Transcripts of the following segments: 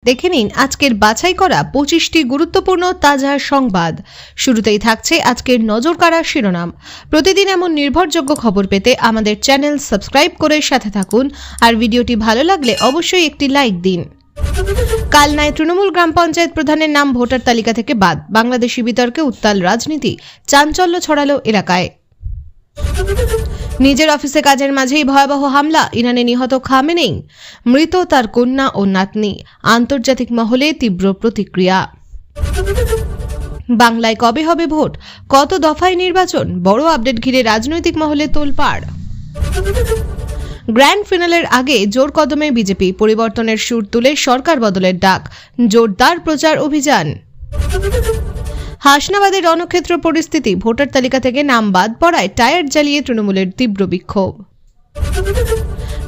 দেখে নিন আজকের বাছাই করা 25টি গুরুত্বপূর্ণ তাজা সংবাদ। শুরুতেই থাকছে আজকের নজর কাড়া শিরোনাম। প্রতিদিন এমন নির্ভরযোগ্য খবর পেতে আমাদের চ্যানেল সাবস্ক্রাইব করে সাথে থাকুন, আর ভিডিওটি ভালো লাগলে অবশ্যই একটি লাইক দিন। কালনায় তৃণমূল গ্রাম পঞ্চায়েত প্রধানের নাম ভোটার তালিকা থেকে বাদ, বাংলাদেশি বিতর্কে উত্তাল রাজনীতি, চাঞ্চল্য ছড়ালো এলাকায়। নিজের অফিসে কাজের মাঝেই ভয়াবহ হামলা, ইরানে নিহত খামেনেই, মৃত তার কন্যা ও নাতনি, আন্তর্জাতিক মহলে তীব্র প্রতিক্রিয়া। বাংলায় কবে হবে ভোট, কত দফায় নির্বাচন, বড় আপডেট ঘিরে রাজনৈতিক মহলে তোলপাড়। গ্র্যান্ড ফিনালের আগে জোর কদমে বিজেপি, পরিবর্তনের সুর তুলে সরকার বদলের ডাক, জোরদার প্রচার অভিযান। হাসনাবাদের রণক্ষেত্র পরিস্থিতি, ভোটার তালিকা থেকে নাম বাদ পড়ায় টায়ার জ্বালিয়ে তৃণমূলের তীব্র বিক্ষোভ।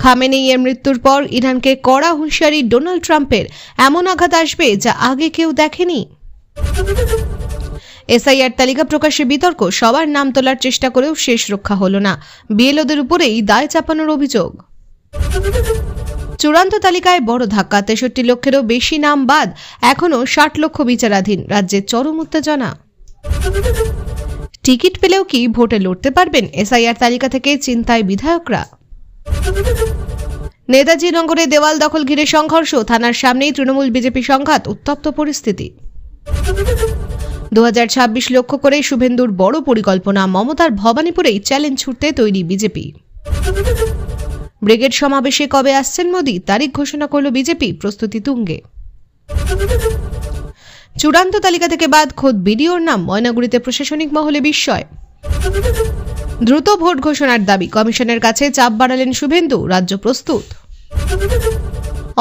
খামেনেইয়ের মৃত্যুর পর ইরানকে কড়া হুঁশিয়ারি ডোনাল্ড ট্রাম্পের, এমন আঘাত আসবে যা আগে কেউ দেখেনি। এসআইআর তালিকা প্রকাশে বিতর্ক, সবার নাম তোলার চেষ্টা করেও শেষ রক্ষা হলো না, বিএলওদের উপরেই দায় চাপানোর অভিযোগ। চূড়ান্ত তালিকায় বড় ধাক্কা, 63 লক্ষেরও বেশি নাম বাদ, এখনো 60 লক্ষ বিচারাধীন, রাজ্যে চরম উত্তেজনা। টিকিট পেলেও কি ভোটে লড়তে পারবেন, এসআইআর তালিকা থেকে চিন্তায় বিধায়করা। নেতাজি নগরে দেওয়াল দখল ঘিরে সংঘর্ষ, থানার সামনেই তৃণমূল বিজেপি সংঘাত, উত্তপ্ত পরিস্থিতি। 2026 লক্ষ্য করে শুভেন্দুর বড় পরিকল্পনা, মমতার ভবানীপুরেই চ্যালেঞ্জ ছুটতে তৈরি বিজেপি। ব্রিগেড সমাবেশে কবে আসছেন মোদি, তারিখ ঘোষণা করল বিজেপি, প্রস্তুতি তুঙ্গে। চূড়ান্ত তালিকা থেকে বাদ খোদ বিডিওর নাম, ময়নাগুড়িতে প্রশাসনিক মহলে বিস্ময়। দ্রুত ভোট ঘোষণার দাবি, কমিশনের কাছে চাপ বাড়ালেন শুভেন্দু, রাজ্য প্রস্তুত।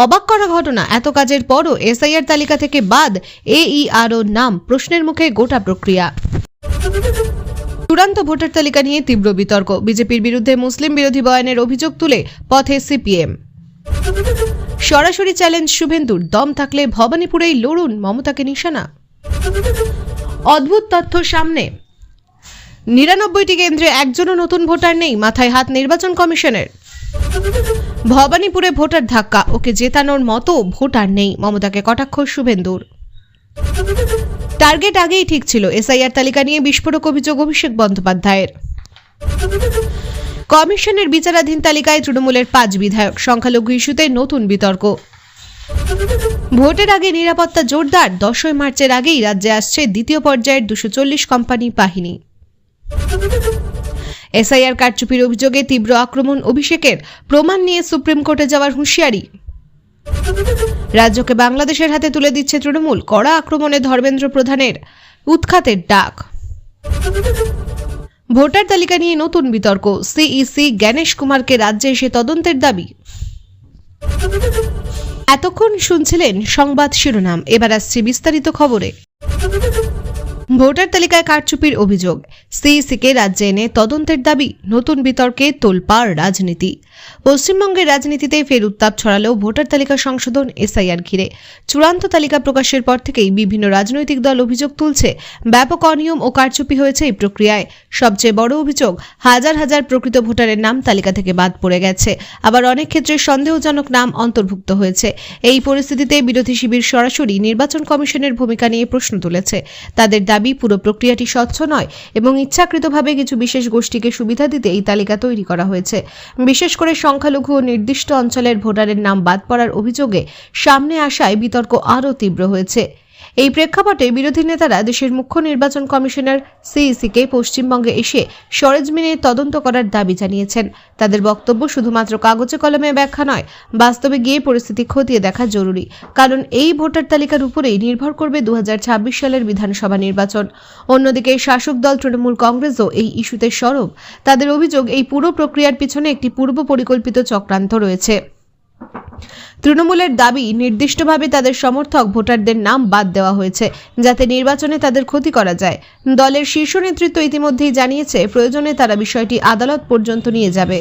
অবাক করা ঘটনা, এত কাজের পরও এসআইআর তালিকা থেকে বাদ এইআরও নাম, প্রশ্নের মুখে গোটা প্রক্রিয়া। চূড়ান্ত ভোটার তালিকা নিয়ে তীব্র বিতর্ক, বিজেপির বিরুদ্ধে মুসলিম বিরোধী বয়ানের অভিযোগ তুলে পথে সিপিএম। সরাসরি চ্যালেঞ্জ শুভেন্দুর, দম থাকলে ভবানীপুরেই লড়ুন, মমতাকে নিশানা। অদ্ভুত তথ্য সামনে, 99টি কেন্দ্রে একজনও নতুন ভোটার নেই, মাথায় হাত নির্বাচন কমিশনের। ভবানীপুরে ভোটার ধাক্কা, ওকে জেতানোর মতো ভোটার নেই, মমতাকে কটাক্ষ শুভেন্দুর। টার্গেট আগেই ঠিক ছিল, এসআইআর তালিকা নিয়ে বিস্ফোরক অভিযোগ অভিষেক বন্দ্যোপাধ্যায়ের। কমিশনের বিচারাধীন তালিকায় তৃণমূলের 5 বিধায়ক, সংখ্যালঘু ইস্যুতে নতুন বিতর্ক। ভোটের আগে নিরাপত্তা জোরদার, 10 মার্চের আগেই রাজ্যে আসছে দ্বিতীয় পর্যায়ের 240 কোম্পানি বাহিনী। এসআইআর কারচুপির অভিযোগে তীব্র আক্রমণ অভিষেকের, প্রমাণ নিয়ে সুপ্রিম কোর্টে যাওয়ার হুঁশিয়ারি। রাজ্যকে বাংলাদেশের হাতে তুলে দিচ্ছে তৃণমূল, কড়া আক্রমণে ধর্মেন্দ্র প্রধানের উৎখাতের ডাক। ভোটার তালিকা নিয়ে নতুন বিতর্ক, সিইসি জ্ঞানেশ কুমারকে রাজ্যে এসে তদন্তের দাবি। এতক্ষণ শুনছিলেন সংবাদ শিরোনাম, এবার আসছে বিস্তারিত খবরে। ভোটার তালিকায় কারচুপির অভিযোগ, সিইসিকে রাজ্যে এনে তদন্তের দাবি, নতুন বিতর্কে তোলপাড় রাজনীতি। পশ্চিমবঙ্গের রাজনীতিতে ফের উত্তাপ ছড়ালেও ভোটার তালিকা সংশোধন এসআইআর ঘিরে। চূড়ান্ত তালিকা প্রকাশের পর থেকেই বিভিন্ন রাজনৈতিক দল অভিযোগ তুলছে, ব্যাপক অনিয়ম ও কারচুপি হয়েছে এই প্রক্রিয়ায়। সবচেয়ে বড় অভিযোগ, হাজার হাজার প্রকৃত ভোটারের নাম তালিকা থেকে বাদ পড়ে গেছে, আবার অনেক ক্ষেত্রে সন্দেহজনক নাম অন্তর্ভুক্ত হয়েছে। এই পরিস্থিতিতে বিরোধী শিবির সরাসরি নির্বাচন কমিশনের ভূমিকা নিয়ে প্রশ্ন তুলেছে। তাদের দাবি, পুরো প্রক্রিয়াটি স্বচ্ছ নয় এবং ইচ্ছাকৃতভাবে কিছু বিশেষ গোষ্ঠীকে সুবিধা দিতে এই তালিকা তৈরি করা হয়েছে। বিশেষ করে সংখ্যালঘু ও নির্দিষ্ট অঞ্চলের ভোটারের নাম বাদ পড়ার অভিযোগে সামনে আসায় বিতর্ক আরও তীব্র হয়েছে। এই প্রেক্ষাপটে বিরোধী নেতারা দেশের মুখ্য নির্বাচন কমিশনার সিইসিকে পশ্চিমবঙ্গে এসে সরেজমিনে তদন্ত করার দাবি জানিয়েছেন। তাদের বক্তব্য, শুধুমাত্র কাগজে কলমে ব্যাখ্যা নয়, বাস্তবে গিয়ে পরিস্থিতি খতিয়ে দেখা জরুরি, কারণ এই ভোটার তালিকার উপরেই নির্ভর করবে 2026 সালের বিধানসভা নির্বাচন। অন্যদিকে শাসক দল তৃণমূল কংগ্রেসও এই ইস্যুতে সরব। তাদের অভিযোগ, এই পুরো প্রক্রিয়ার পিছনে একটি পূর্ব পরিকল্পিত চক্রান্ত রয়েছে। তৃণমূলের দাবি, নির্দিষ্টভাবে তাদের সমর্থক ভোটারদের নাম বাদ দেওয়া হয়েছে যাতে নির্বাচনে তাদের ক্ষতি করা যায়। দলের শীর্ষ নেতৃত্ব ইতিমধ্যেই জানিয়েছে, প্রয়োজনে তারা বিষয়টি আদালত পর্যন্ত নিয়ে যাবে।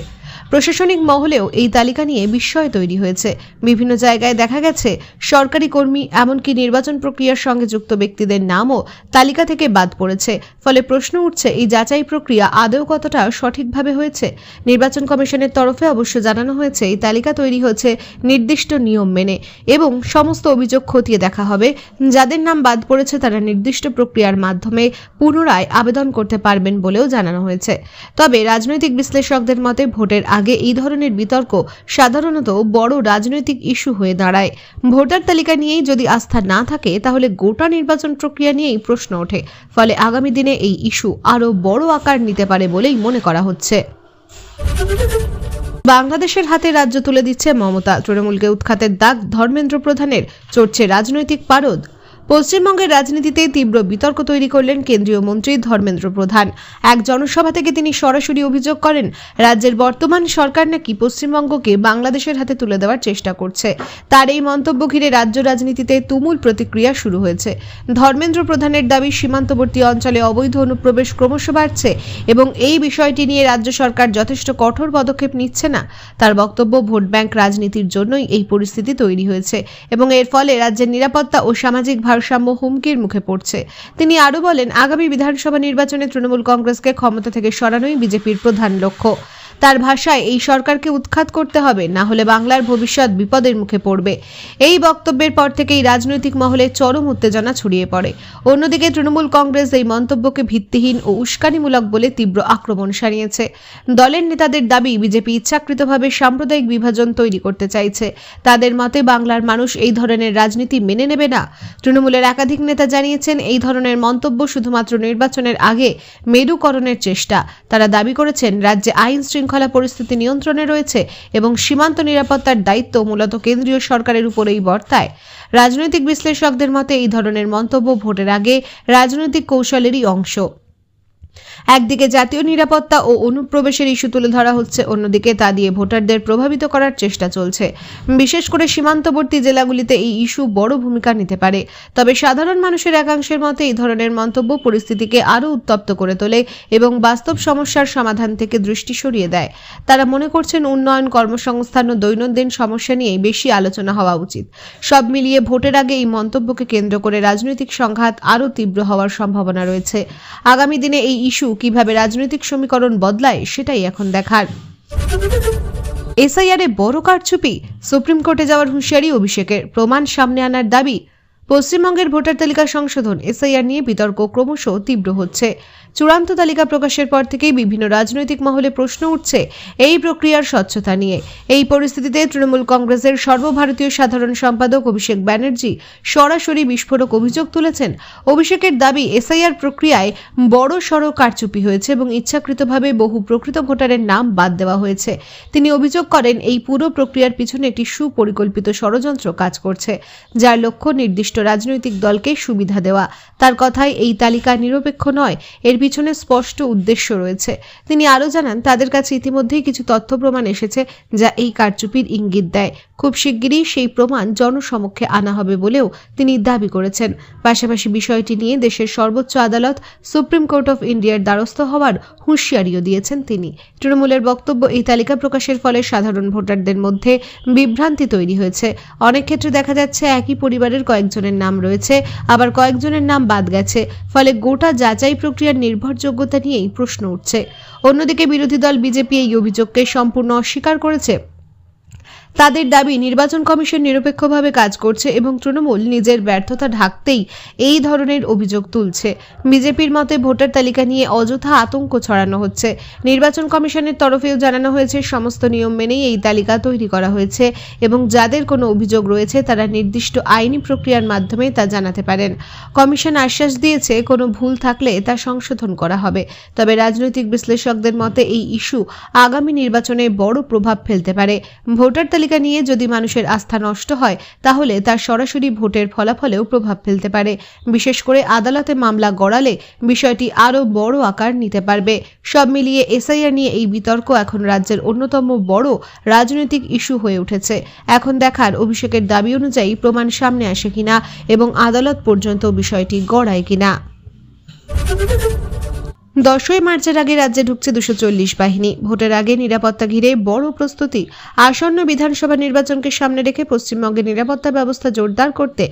প্রশাসনিক মহলেও এই তালিকা নিয়ে বিস্ময় তৈরি হয়েছে। বিভিন্ন জায়গায় দেখা গেছে সরকারি কর্মী এমনকি নির্বাচন প্রক্রিয়ার সঙ্গে যুক্ত ব্যক্তিদের নামও তালিকা থেকে বাদ পড়েছে। ফলে প্রশ্ন উঠছে, এই যাচাই প্রক্রিয়া আদৌ কতটা সঠিকভাবে হয়েছে। নির্বাচন কমিশনের তরফে অবশ্য জানানো হয়েছে, এই তালিকা তৈরি হয়েছে নির্দিষ্ট নিয়ম মেনে এবং সমস্ত অভিযোগ খতিয়ে দেখা হবে। যাদের নাম বাদ পড়েছে তারা নির্দিষ্ট প্রক্রিয়ার মাধ্যমে পুনরায় আবেদন করতে পারবেন বলেও জানানো হয়েছে। তবে রাজনৈতিক বিশ্লেষকদের মতে ভোটের আগে এই ধরনের বিতর্ক সাধারণত বড় রাজনৈতিক ইস্যু হয়ে দাঁড়ায়। ভোটার তালিকা নিয়েই যদি আস্থা না থাকে তাহলে গোটা নির্বাচন প্রক্রিয়া নিয়েই প্রশ্ন ওঠে। ফলে আগামী দিনে এই ইস্যু আরও বড় আকার নিতে পারে বলেই মনে করা হচ্ছে। বাংলাদেশের হাতে রাজ্য তুলে দিচ্ছে মমতা। তৃণমূলকে উৎখাতের দাগ ধর্মেন্দ্র প্রধানের, চড়ছে রাজনৈতিক পারদ। পশ্চিমবঙ্গের রাজনীতিতে তীব্র বিতর্ক তৈরি করলেন কেন্দ্রীয় মন্ত্রী ধর্মেন্দ্র প্রধান। এক জনসভা থেকে তিনি সরাসরি অভিযোগ করেন, রাজ্যের বর্তমান সরকার নাকি পশ্চিমবঙ্গকে বাংলাদেশের হাতে তুলে দেওয়ার চেষ্টা করছে। তার এই মন্তব্য ঘিরে রাজ্য রাজনীতিতে তুমুল প্রতিক্রিয়া শুরু হয়েছে। ধর্মেন্দ্র প্রধানের দাবি, সীমান্তবর্তী অঞ্চলে অবৈধ অনুপ্রবেশ ক্রমশ বাড়ছে এবং এই বিষয়টি নিয়ে রাজ্য সরকার যথেষ্ট কঠোর পদক্ষেপ নিচ্ছে না। তার বক্তব্য, ভোট ব্যাংক রাজনীতির জন্যই এই পরিস্থিতি তৈরি হয়েছে এবং এর ফলে রাজ্যের নিরাপত্তা ও সামাজিক ভারসাম্য হুমকির মুখে পড়ছে। তিনি আরও বলেন, আগামী বিধানসভা নির্বাচনে তৃণমূল কংগ্রেসকে ক্ষমতা থেকে সরানোই বিজেপির প্রধান লক্ষ্য। তার ভাষায়, এই সরকারকে উৎখাত করতে হবে, না হলে বাংলার ভবিষ্যৎ বিপদের মুখে পড়বে। এই বক্তব্যের পর থেকেই রাজনৈতিক মহলে চরম উত্তেজনা ছড়িয়ে পড়ে। অন্যদিকে তৃণমূল কংগ্রেস এই মন্তব্যকে ভিত্তিহীন ও উস্কানিমূলক বলে তীব্র আক্রমণ সানিয়েছে। দলের নেতাদের দাবি, বিজেপি ইচ্ছাকৃতভাবে সাম্প্রদায়িক বিভাজন তৈরি করতে চাইছে। তাদের মতে বাংলার মানুষ এই ধরনের রাজনীতি মেনে নেবে না। তৃণমূলের একাধিক নেতা জানিয়েছেন, এই ধরনের মন্তব্য শুধুমাত্র নির্বাচনের আগে মেরুকরণের চেষ্টা। তারা দাবি করেছেন, রাজ্যে আইন শৃঙ্খলা পরিস্থিতি নিয়ন্ত্রণে রয়েছে এবং সীমান্ত নিরাপত্তার দায়িত্ব মূলত কেন্দ্রীয় সরকারের উপরেই বর্তায়। রাজনৈতিক বিশ্লেষকদের মতে এই ধরনের মন্তব্য ভোটের আগে রাজনৈতিক কৌশলেরই অংশ। একদিকে জাতীয় নিরাপত্তা ও অনুপ্রবেশের ইস্যু তুলে ধরা হচ্ছে, অন্যদিকে তা দিয়ে ভোটারদের প্রভাবিত করার চেষ্টা চলছে। বিশেষ করে সীমান্তবর্তী জেলাগুলিতে এই ইস্যু বড় ভূমিকা নিতে পারে। তবে সাধারণ মানুষের একাংশের মতে এই ধরনের মন্তব্য পরিস্থিতিকে আরও উত্তপ্ত করে তোলে এবং বাস্তব সমস্যার সমাধান থেকে দৃষ্টি সরিয়ে দেয়। তারা মনে করছেন, উন্নয়ন, কর্মসংস্থান ও দৈনন্দিন সমস্যা নিয়েই বেশি আলোচনা হওয়া উচিত। সব মিলিয়ে ভোটের আগে এই মন্তব্যকে কেন্দ্র করে রাজনৈতিক সংঘাত আরও তীব্র হওয়ার সম্ভাবনা রয়েছে। আগামী দিনে এই ইস্যু কিভাবে রাজনৈতিক সমীকরণ বদলায় সেটাই এখন দেখার। এসআইআরে বড় কারচুপি, সুপ্রিম কোর্টে যাওয়ার হুঁশিয়ারি অভিষেকের, প্রমাণ সামনে আনার দাবি। পশ্চিমবঙ্গের ভোটার তালিকা সংশোধন এসআইআর নিয়ে বিতর্ক ক্রমশ তীব্র হচ্ছে। চূড়ান্ত তালিকা প্রকাশের পর থেকেই বিভিন্ন রাজনৈতিক মহলে প্রশ্ন উঠছে এই প্রক্রিয়ার স্বচ্ছতা নিয়ে। এই পরিস্থিতিতে তৃণমূল কংগ্রেসের সর্বভারতীয় সাধারণ সম্পাদক অভিষেক ব্যানার্জি সরাসরি বিস্ফোরক অভিযোগ তুলেছেন। অভিষেকের দাবি, এসআইআর প্রক্রিয়ায় বড় সড় কারচুপি হয়েছে এবং ইচ্ছাকৃতভাবে বহু প্রকৃত ভোটারের নাম বাদ দেওয়া হয়েছে। তিনি অভিযোগ করেন, এই পুরো প্রক্রিয়ার পিছনে একটি সুপরিকল্পিত ষড়যন্ত্র কাজ করছে, যার লক্ষ্য নির্দিষ্ট রাজনৈতিক দলকে সুবিধা দেওয়া। তার কথায়, এই তালিকা নিরপেক্ষ নয়, এর পিছনে স্পষ্ট উদ্দেশ্য রয়েছে। তিনি আরও জানান, তাদের কাছে ইতিমধ্যেই কিছু তথ্য প্রমাণ এসেছে যা এই কারচুপির ইঙ্গিত দেয়। খুব শিগগিরই সেই প্রমাণ জনসমক্ষে আনা হবে বলেও তিনি দাবি করেছেন। পাশাপাশি বিষয়টি নিয়ে দেশের সর্বোচ্চ আদালত সুপ্রিম কোর্ট অফ ইন্ডিয়ার দ্বারস্থ হওয়ার হুঁশিয়ারিও দিয়েছেন তিনি। তৃণমূলের বক্তব্য, এই তালিকা প্রকাশের ফলে সাধারণ ভোটারদের মধ্যে বিভ্রান্তি তৈরি হয়েছে। অনেক ক্ষেত্রে দেখা যাচ্ছে একই পরিবারের কয়েকজনের নাম রয়েছে, আবার কয়েকজনের নাম বাদ গেছে। ফলে গোটা যাচাই প্রক্রিয়ার নির্ভরযোগ্যতা নিয়েই প্রশ্ন উঠছে। অন্যদিকে বিরোধী দল বিজেপি এই অভিযোগকে সম্পূর্ণ অস্বীকার করেছে। তাদের দাবি, নির্বাচন কমিশন নিরপেক্ষভাবে কাজ করছে এবং তৃণমূল নিজের ব্যর্থতা ঢাকতেই এই ধরনের অভিযোগ তুলছে। বিজেপির মতে ভোটার তালিকা নিয়ে অযথা আতঙ্ক ছড়ানো হচ্ছে। নির্বাচন কমিশনের তরফেও জানানো হয়েছে, সমস্ত নিয়ম মেনেই এই তালিকা তৈরি করা হয়েছে এবং যাদের কোনো অভিযোগ রয়েছে তারা নির্দিষ্ট আইনি প্রক্রিয়ার মাধ্যমে তা জানাতে পারেন। কমিশন আশ্বাস দিয়েছে, কোনো ভুল থাকলে তা সংশোধন করা হবে। তবে রাজনৈতিক বিশ্লেষকদের মতে এই ইস্যু আগামী নির্বাচনে বড় প্রভাব ফেলতে পারে। ভোটার তালিকা নিয়ে যদি মানুষের আস্থা নষ্ট হয় তাহলে তার সরাসরি ভোটের ফলাফলেও প্রভাব ফেলতে পারে। বিশেষ করে আদালতে মামলা গড়ালে বিষয়টি আরও বড় আকার নিতে পারবে। সব মিলিয়ে এসআইআর নিয়ে এই বিতর্ক এখন রাজ্যের অন্যতম বড় রাজনৈতিক ইস্যু হয়ে উঠেছে। এখন দেখার অভিষেকের দাবি অনুযায়ী প্রমাণ সামনে আসে কিনা এবং আদালত পর্যন্ত বিষয়টি গড়ায় কিনা। 10ই মার্চের আগে রাজ্যে ঢুকছে 240 বাহিনী। ভোটের আগে নিরাপত্তা ঘিরে বড় প্রস্তুতি। আসন্ন বিধানসভা নির্বাচনকে সামনে রেখে পশ্চিমবঙ্গে নিরাপত্তা ব্যবস্থা জোরদার করতে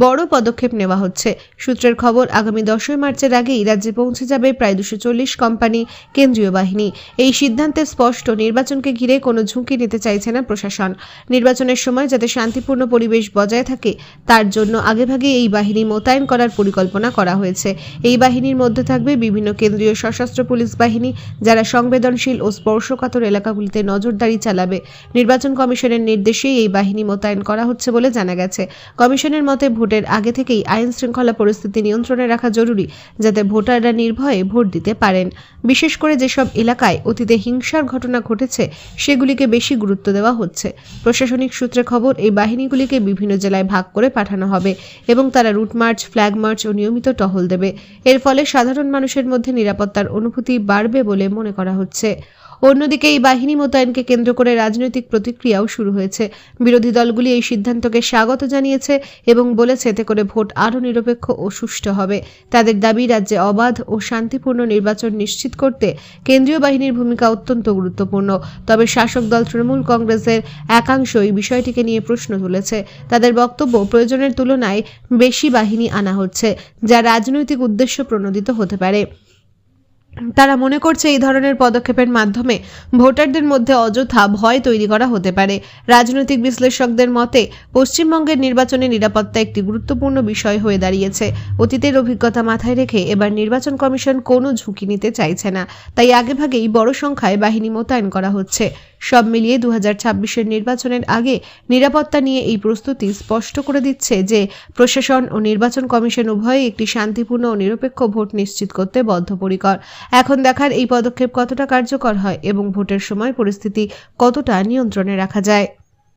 বড় পদক্ষেপ নেওয়া হচ্ছে। সূত্রের খবর, আগামী 10ই মার্চের আগেই রাজ্যে পৌঁছে যাবে প্রায় 240 কোম্পানি কেন্দ্রীয় বাহিনী। এই সিদ্ধান্তে স্পষ্ট, নির্বাচনকে ঘিরে কোনো ঝুঁকি নিতে চাইছে না প্রশাসন। নির্বাচনের সময় যাতে শান্তিপূর্ণ পরিবেশ বজায় থাকে তার জন্য আগেভাগে এই বাহিনী মোতায়েন করার পরিকল্পনা করা হয়েছে। এই বাহিনীর মধ্যে থাকবে বিভিন্ন কেন্দ্রীয় সশস্ত্র পুলিশ বাহিনী, যারা সংবেদনশীল ও স্পর্শকাতর এলাকাগুলিতে নজরদারি চালাবে। নির্বাচন কমিশনের নির্দেশে এই বাহিনী মোতায়েন করা হচ্ছে বলে জানা গেছে। কমিশনের মতে, ভোটের আগে থেকেই আইন শৃঙ্খলা পরিস্থিতি নিয়ন্ত্রণে রাখা জরুরি, যাতে ভোটাররা নির্ভয়ে ভোট দিতে পারেন। বিশেষ করে যেসব এলাকায় অতীতে হিংসার ঘটনা ঘটেছে সেগুলিকে বেশি গুরুত্ব দেওয়া হচ্ছে। প্রশাসনিক সূত্রে খবর, এই বাহিনীগুলিকে বিভিন্ন জেলায় ভাগ করে পাঠানো হবে এবং তারা রুট মার্চ, ফ্ল্যাগ মার্চ ও নিয়মিত টহল দেবে। এর ফলে সাধারণ মানুষের মধ্যে নিরাপত্তার অনুভূতি বাড়বে বলে মনে করা হচ্ছে। অন্যদিকে এই বাহিনী মোতায়েনকে কেন্দ্র করে রাজনৈতিক প্রতিক্রিয়াও শুরু হয়েছে। বিরোধী দলগুলি এই সিদ্ধান্তকে স্বাগত জানিয়েছে এবং বলেছে এতে করে ভোট আরও নিরপেক্ষ ও সুষ্ঠু হবে। তাদের দাবি, রাজ্যে অবাধ ও শান্তিপূর্ণ নির্বাচন নিশ্চিত করতে কেন্দ্রীয় বাহিনীর ভূমিকা অত্যন্ত গুরুত্বপূর্ণ। তবে শাসক দল তৃণমূল কংগ্রেসের একাংশ এই বিষয়টিকে নিয়ে প্রশ্ন তুলেছে। তাদের বক্তব্য, প্রয়োজনের তুলনায় বেশি বাহিনী আনা হচ্ছে, যা রাজনৈতিক উদ্দেশ্য প্রণোদিত হতে পারে। তারা মনে করছে এই ধরনের পদক্ষেপের মাধ্যমে ভোটারদের মধ্যে অযথা ভয় তৈরি করা হতে পারে। রাজনৈতিক বিশ্লেষকদের মতে, পশ্চিমবঙ্গের নির্বাচনে নিরাপত্তা একটি গুরুত্বপূর্ণ বিষয় হয়ে দাঁড়িয়েছে। অতীতের অভিজ্ঞতা মাথায় রেখে এবার নির্বাচন কমিশন কোনো ঝুঁকি নিতে চাইছে না, তাই আগেভাগেই বড় সংখ্যায় বাহিনী মোতায়েন করা হচ্ছে। সব মিলিয়ে 2026-এর নির্বাচনের আগে নিরাপত্তা নিয়ে এই প্রস্তুতি স্পষ্ট করে দিচ্ছে যে প্রশাসন ও নির্বাচন কমিশন উভয়ই একটি শান্তিপূর্ণ ও নিরপেক্ষ ভোট নিশ্চিত করতে বদ্ধপরিকর। এখন দেখার এই পদক্ষেপ কতটা কার্যকর হয় এবং ভোটের সময় পরিস্থিতি কতটা নিয়ন্ত্রণে রাখা যায়।